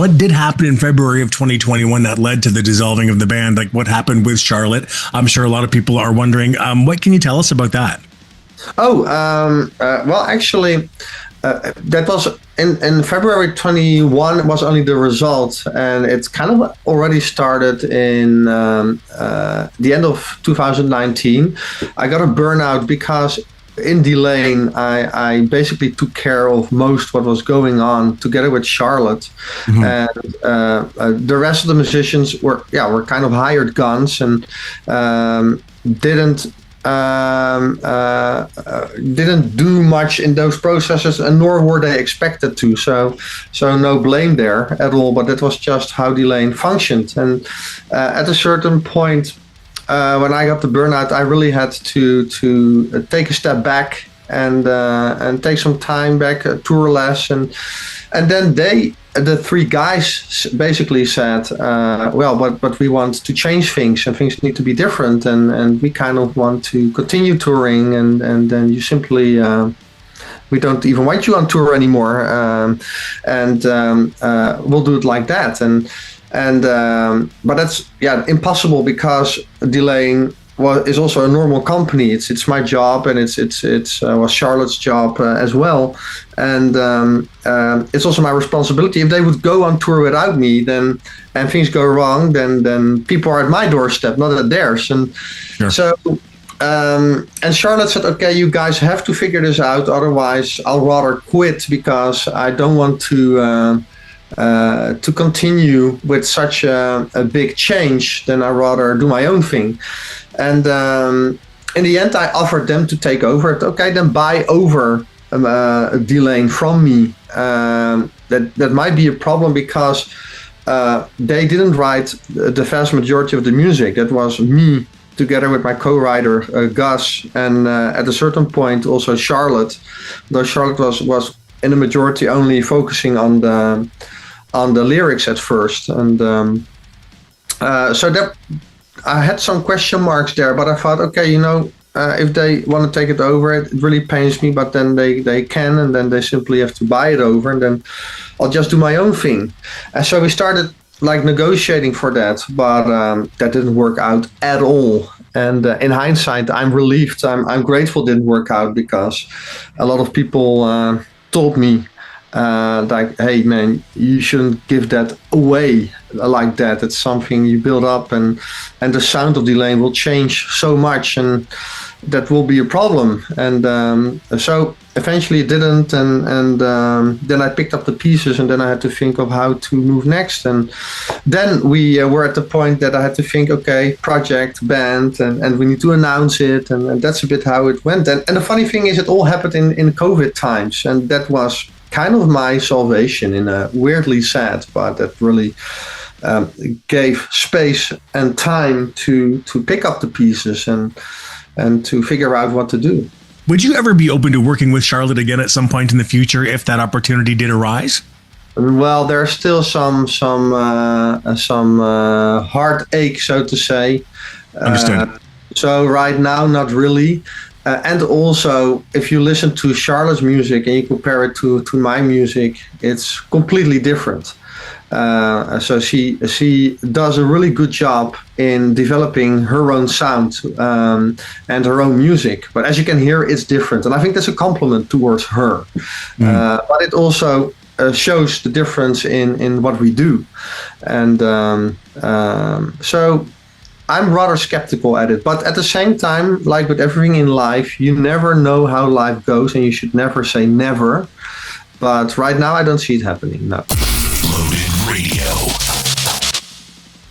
What did happen in February of 2021 that led to the dissolving of the band? Like, what happened with Charlotte? I'm sure a lot of people are wondering. What can you tell us about that? Well, actually, that was in February 21. It was only the result, and it's kind of already started in the end of 2019. I got a burnout because in Delain, I basically took care of most what was going on together with Charlotte, and the rest of the musicians were kind of hired guns and didn't do much in those processes, and nor were they expected to. So no blame there at all. But that was just how Delain functioned. And at a certain point, when I got the burnout, I really had to take a step back and take some time back, tour less, and then the three guys basically said, but we want to change things, and things need to be different, and we kind of want to continue touring, and then you simply we don't even want you on tour anymore, and we'll do it like that, but that's impossible, because Delain is also a normal company. It's my job, and it's was Charlotte's job as well, and it's also my responsibility. If they would go on tour without me, and things go wrong, then people are at my doorstep, not at theirs. And sure. So and Charlotte said, okay, you guys have to figure this out, otherwise I'll rather quit, because I don't want to continue with such a big change. Then I rather do my own thing. And in the end, I offered them to take over it. Okay, then buy over Delain from me. That might be a problem, because they didn't write the vast majority of the music. That was me together with my co-writer Gus, and at a certain point also Charlotte. Though Charlotte was in the majority only focusing on the lyrics at first, and so that I had some question marks there, but I thought, okay, if they want to take it over, it really pains me, but then they can, and then they simply have to buy it over, and then I'll just do my own thing. And so we started negotiating for that, but that didn't work out at all. And in hindsight, I'm relieved. I'm grateful it didn't work out, because a lot of people told me, hey man, you shouldn't give that away like that. It's something you build up, and the sound of Delain will change so much, and that will be a problem. And so eventually it didn't, and then I picked up the pieces, and then I had to think of how to move next. And then we were at the point that I had to think, okay, project, band, and we need to announce it, and that's a bit how it went. And the funny thing is, it all happened in COVID times, and that was kind of my salvation, in a weirdly sad, but that really gave space and time to pick up the pieces and to figure out what to do. Would you ever be open to working with Charlotte again at some point in the future if that opportunity did arise? Well, there's still some heartache, so to say. Understood. So right now, not really. And also, if you listen to Charlotte's music and you compare it to my music, it's completely different. So she does a really good job in developing her own sound and her own music. But as you can hear, it's different. And I think that's a compliment towards her. But it also shows the difference in what we do. And so I'm rather skeptical at it, but at the same time, like with everything in life, you never know how life goes, and you should never say never. But right now, I don't see it happening, no.